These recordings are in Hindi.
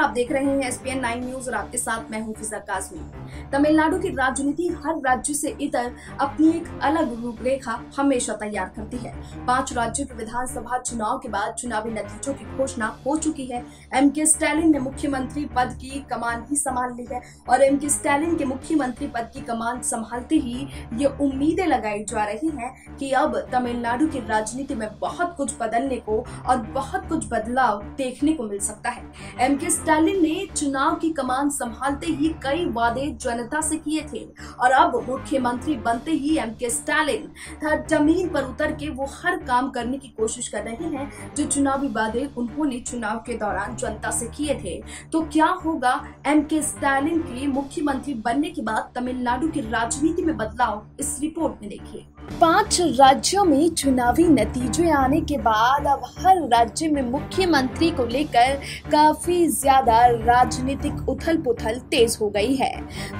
आप देख रहे हैं SPN 9 न्यूज और आपके साथ मैं हूं फिजा काज़मी। तमिलनाडु की राजनीति हर राज्य से इतर अपनी एक अलग रूपरेखा हमेशा तैयार करती है। 5 राज्यों के विधानसभा चुनाव के बाद चुनावी नतीजों की घोषणा हो चुकी है। MK स्टैलिन ने मुख्यमंत्री पद की कमान ही संभाल ली है और MK स्टैलिन के मुख्यमंत्री पद की कमान संभालते ही ये उम्मीदें लगाई जा रही हैं कि अब तमिलनाडु की राजनीति में बहुत कुछ बदलने को और बहुत कुछ बदलाव देखने को मिल सकता है। MK स्टैलिन ने चुनाव की कमान संभालते ही कई वादे जनता से किए थे और अब मुख्यमंत्री बनते ही MK स्टैलिन जमीन पर उतर के वो हर काम करने की कोशिश कर रहे हैं जो चुनावी वादे उन्होंने चुनाव के दौरान जनता से किए थे। तो क्या होगा MK स्टैलिन के मुख्यमंत्री बनने के बाद तमिलनाडु की राजनीति में बदलाव, इस रिपोर्ट में देखिए। 5 राज्यों में चुनावी नतीजे आने के बाद अब हर राज्य में मुख्यमंत्री को लेकर काफी ज्यादा राजनीतिक उथल-पुथल तेज हो गई है।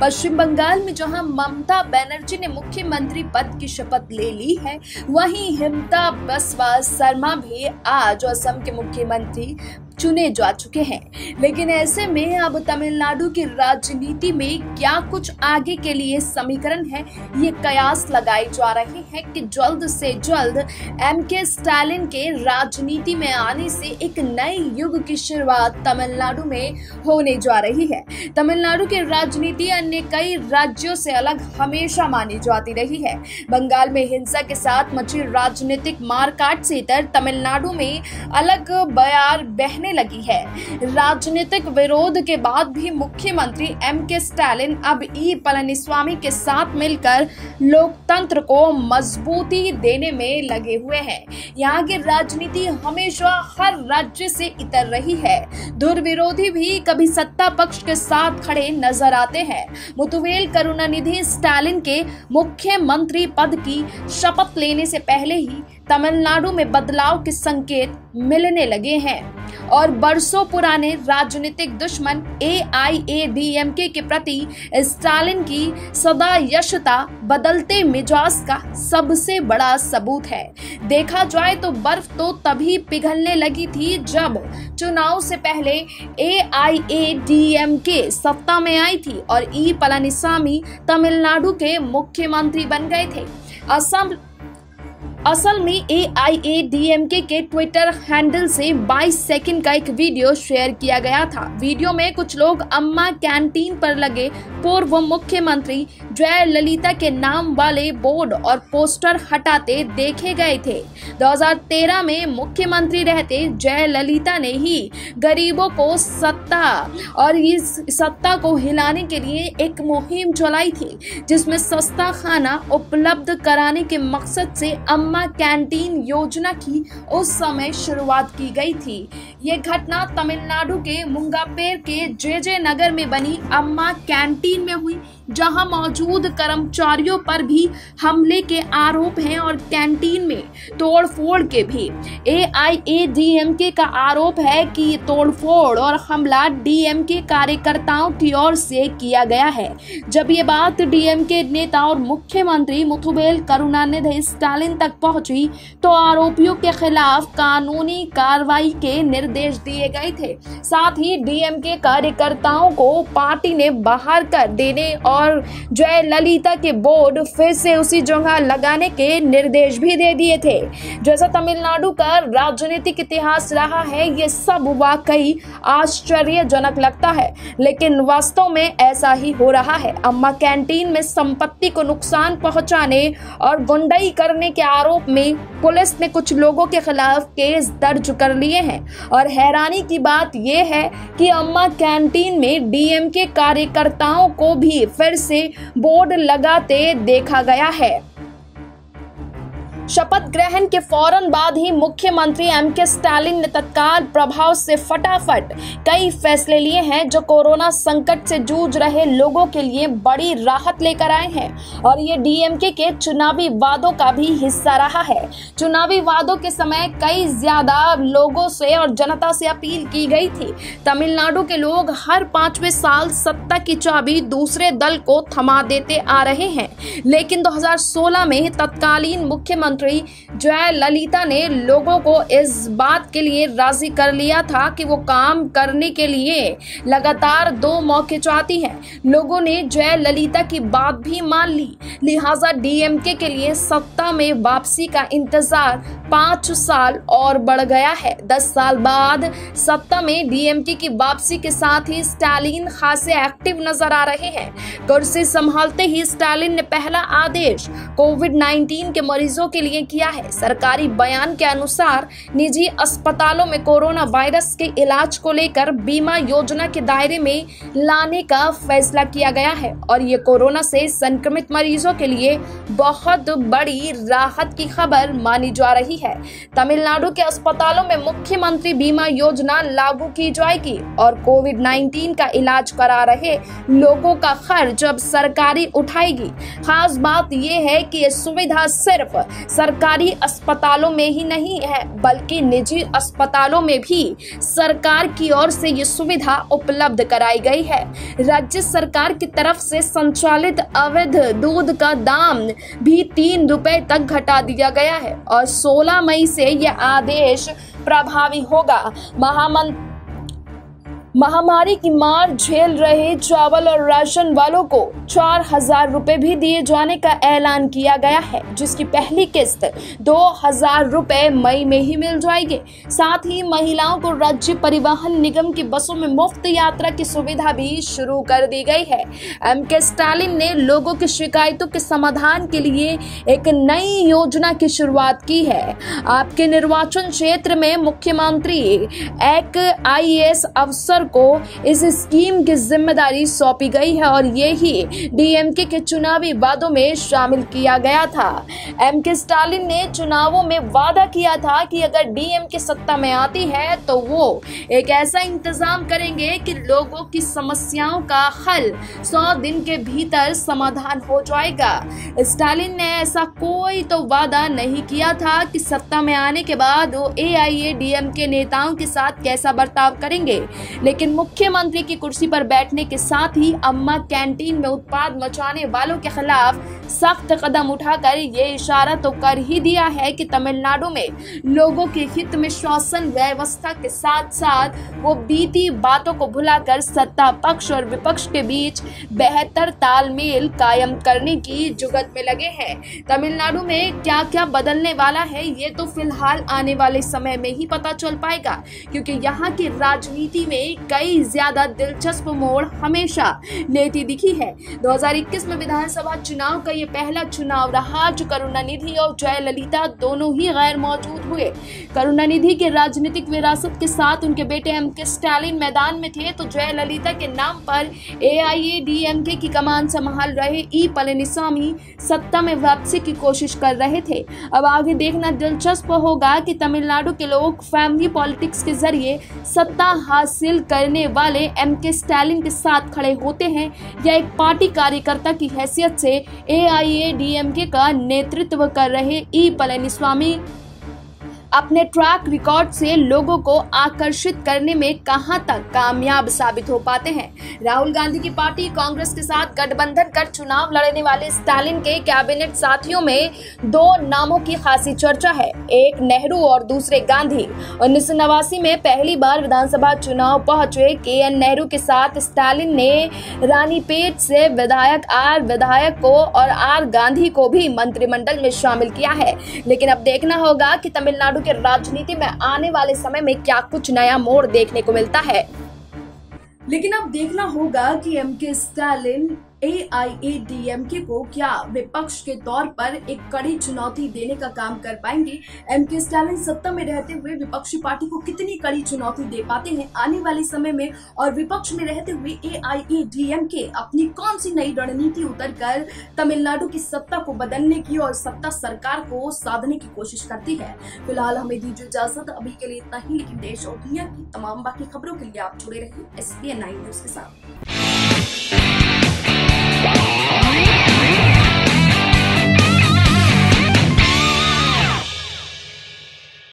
पश्चिम बंगाल में जहां ममता बनर्जी ने मुख्यमंत्री पद की शपथ ले ली है, वहीं हिमंता बिस्वा शर्मा भी आज असम के मुख्यमंत्री चुने जा चुके हैं। लेकिन ऐसे में अब तमिलनाडु की राजनीति में क्या कुछ आगे के लिए समीकरण है, ये कयास लगाए जा रहे हैं कि जल्द से जल्द MK स्टैलिन के राजनीति में आने से एक नए युग की शुरुआत तमिलनाडु में होने जा रही है। तमिलनाडु की राजनीति अन्य कई राज्यों से अलग हमेशा मानी जाती रही है। बंगाल में हिंसा के साथ मची राजनीतिक मारकाट से इतर तमिलनाडु में अलग बयार बहने लगी है। राजनीतिक विरोध के बाद भी मुख्यमंत्री MK स्टैलिन अब ई पलनीस्वामी के साथ मिलकर लोकतंत्र को मजबूती देने में लगे हुए हैं। यहाँ की राजनीति हमेशा हर राज्य से इतर रही है। दुर्विरोधी भी कभी सत्ता पक्ष के साथ खड़े नजर आते हैं। मुथुवेल करुणानिधि स्टैलिन के मुख्यमंत्री पद की शपथ लेने से पहले ही तमिलनाडु में बदलाव के संकेत मिलने लगे हैं और बरसों पुराने राजनीतिक दुश्मन AIADMK के प्रति स्टालिन की सदायशता बदलते मिजाज का सबसे बड़ा सबूत है। देखा जाए तो बर्फ तो तभी पिघलने लगी थी जब चुनाव से पहले AIADMK सत्ता में आई थी और ई पलानीस्वामी तमिलनाडु के मुख्यमंत्री बन गए थे। असल में AIADMK के ट्विटर हैंडल से 22 सेकंड का एक वीडियो शेयर किया गया था। वीडियो में कुछ लोग अम्मा कैंटीन पर लगे पूर्व मुख्यमंत्री जयललिता के नाम वाले बोर्ड और पोस्टर हटाते देखे गए थे। 2013 में मुख्यमंत्री रहते जयललिता ने ही गरीबों को सत्ता और इस सत्ता को हिलाने के लिए एक मुहिम चलाई थी जिसमें सस्ता खाना उपलब्ध कराने के मकसद से अम्मा कैंटीन योजना की उस समय शुरुआत की गई थी। ये घटना तमिलनाडु के मुंगापेर के JJ नगर में बनी अम्मा कैंटीन में हुई, जहां मौजूद कर्मचारियों पर भी हमले के आरोप हैं और कैंटीन में तोड़फोड़ के भी। AIADMK का आरोप है कि तोड़फोड़ और हमला DMK कार्यकर्ताओं की ओर से किया गया है। जब ये बात DMK नेता और मुख्यमंत्री मुथुवेल करुणानिधि स्टैलिन तक पहुंची तो आरोपियों के खिलाफ कानूनी कार्रवाई के निर्देश दिए गए थे। साथ ही DMK कार्यकर्ताओं को पार्टी ने बाहर कर देने और जयललिता के बोर्ड फिर से उसी जगह लगाने के निर्देश भी दे दिए थे। जैसा तमिलनाडु का राजनीतिक इतिहास रहा है, ये सब वाकई आश्चर्यजनक लगता है, लेकिन वास्तव में ऐसा ही हो रहा है। अम्मा कैंटीन में संपत्ति को नुकसान पहुंचाने और गुंडाई करने के आरोप में पुलिस ने कुछ लोगों के खिलाफ केस दर्ज कर लिए हैं और हैरानी की बात यह है कि अम्मा कैंटीन में DMK कार्यकर्ताओं को भी फिर से बोर्ड लगाते देखा गया है। शपथ ग्रहण के फौरन बाद ही मुख्यमंत्री MK स्टैलिन ने तत्काल प्रभाव से फटाफट कई फैसले लिए हैं जो कोरोना संकट से जूझ रहे लोगों के लिए बड़ी राहत लेकर आए हैं और ये DMK के चुनावी वादों का भी हिस्सा रहा है। चुनावी वादों के समय कई ज्यादा लोगों से और जनता से अपील की गई थी। तमिलनाडु के लोग हर 5वें साल सत्ता की चाबी दूसरे दल को थमा देते आ रहे हैं, लेकिन 2016 में तत्कालीन मुख्यमंत्री मुख्यमंत्री जयललिता ने लोगों को इस बात के लिए राजी कर लिया था कि वो काम करने के लिए लगातार 2 मौके चाहती हैं। लोगों ने जयललिता की बात भी मान ली, लिहाजा डीएमके के लिए सत्ता में वापसी का इंतजार 5 साल और बढ़ गया है। 10 साल बाद सत्ता में डीएमके की वापसी के साथ ही स्टालिन खासे एक्टिव नजर आ रहे हैं। कुर्सी संभालते ही स्टालिन ने पहला आदेश कोविड-19 के मरीजों के लिए किया है। सरकारी बयान के अनुसार निजी अस्पतालों में कोरोना वायरस के इलाज को लेकर बीमा योजना के दायरे में लाने का फैसला किया गया है और ये कोरोना से संक्रमित मरीजों के लिए बहुत बड़ी राहत की खबर मानी जा रही है। तमिलनाडु के अस्पतालों में मुख्यमंत्री बीमा योजना लागू की जाएगी और कोविड-19 का इलाज करा रहे लोगों का खर्च अब सरकारी उठाएगी। खास बात यह है कि ये सुविधा सिर्फ सरकारी अस्पतालों में ही नहीं है बल्कि निजी अस्पतालों में भी सरकार की ओर से ये सुविधा उपलब्ध कराई गई है। राज्य सरकार की तरफ से संचालित अवैध दूध का दाम भी 3 रुपए तक घटा दिया गया है और 16 मई से यह आदेश प्रभावी होगा। महामारी की मार झेल रहे चावल और राशन वालों को 4,000 रुपए भी दिए जाने का ऐलान किया गया है, जिसकी पहली किस्त 2,000 रुपए मई में ही मिल जाएगी। साथ ही महिलाओं को राज्य परिवहन निगम की बसों में मुफ्त यात्रा की सुविधा भी शुरू कर दी गई है। एमके स्टालिन ने लोगों की शिकायतों के समाधान के लिए एक नई योजना की शुरुआत की है। आपके निर्वाचन क्षेत्र में मुख्यमंत्री एक IAS अफसर को इस स्कीम की जिम्मेदारी सौंपी गई है और ये ही डीएमके के चुनावी वादों में शामिल किया गया था। एमके स्टालिन ने चुनावों में वादा किया था कि अगर डीएमके सत्ता में आती है तो वो एक ऐसा इंतजाम करेंगे कि लोगों की समस्याओं का हल 100 दिन के भीतर समाधान हो जाएगा। स्टालिन ने ऐसा कोई तो वादा नहीं किया था कि सत्ता में आने के बाद वो AIADMK नेताओं के साथ कैसा बर्ताव करेंगे, लेकिन मुख्यमंत्री की कुर्सी पर बैठने के साथ ही अम्मा कैंटीन में उत्पाद मचाने वालों के खिलाफ सख्त कदम उठाकर ये इशारा तो कर ही दिया है कि तमिलनाडु में लोगों के हित में शासन व्यवस्था के साथ साथ वो बीती बातों को भुलाकर सत्ता पक्ष और विपक्ष के बीच बेहतर तालमेल कायम करने की जुगत में लगे हैं। तमिलनाडु में क्या क्या बदलने वाला है ये तो फिलहाल आने वाले समय में ही पता चल पाएगा, क्योंकि यहाँ की राजनीति में कई ज्यादा दिलचस्प मोड़ हमेशा लेती दिखी है। 2021 में विधानसभा चुनाव का ये पहला चुनाव रहा जो करुणानिधि और जयललिता दोनों ही गैर मौजूद हुए। करुणानिधि के राजनीतिक विरासत के साथ उनके बेटे एमके स्टालिन मैदान में थे तो जयललिता के नाम पर AIADMK की कमान संभाल रहे ई पलनीस्वामी सत्ता में वापसी की कोशिश कर रहे थे। अब आगे देखना दिलचस्प होगा कि तमिलनाडु के लोग फैमिली पॉलिटिक्स के जरिए सत्ता हासिल करने वाले एमके स्टालिन के साथ खड़े होते हैं या एक पार्टी कार्यकर्ता की हैसियत से AIADMK का नेतृत्व कर रहे ई पलनीस्वामी अपने ट्रैक रिकॉर्ड से लोगों को आकर्षित करने में कहां तक कामयाब साबित हो पाते हैं। राहुल गांधी की पार्टी कांग्रेस के साथ गठबंधन कर चुनाव लड़ने वाले स्टालिन के कैबिनेट साथियों में 2 नामों की खासी चर्चा है, एक नेहरू और दूसरे गांधी। 1989 में पहली बार विधानसभा चुनाव पहुंचे KN नेहरू के साथ स्टालिन ने रानीपेट से विधायक विधायक को और गांधी को भी मंत्रिमंडल में शामिल किया है। लेकिन अब देखना होगा कि तमिलनाडु के राजनीति में आने वाले समय में क्या कुछ नया मोड़ देखने को मिलता है। लेकिन अब देखना होगा कि एमके स्टालिन AIADMK को क्या विपक्ष के तौर पर एक कड़ी चुनौती देने का काम कर पाएंगे। एमके स्टालिन सत्ता में रहते हुए विपक्षी पार्टी को कितनी कड़ी चुनौती दे पाते हैं आने वाले समय में, और विपक्ष में रहते हुए AIADMK अपनी कौन सी नई रणनीति उतरकर तमिलनाडु की सत्ता को बदलने की और सत्ता सरकार को साधने की कोशिश करती है। फिलहाल हमें दीजिए इजाजत, अभी के लिए इतना ही, लेकिन देश और दुनिया की तमाम बाकी खबरों के लिए आप जुड़े रहिए SBN9 न्यूज के साथ।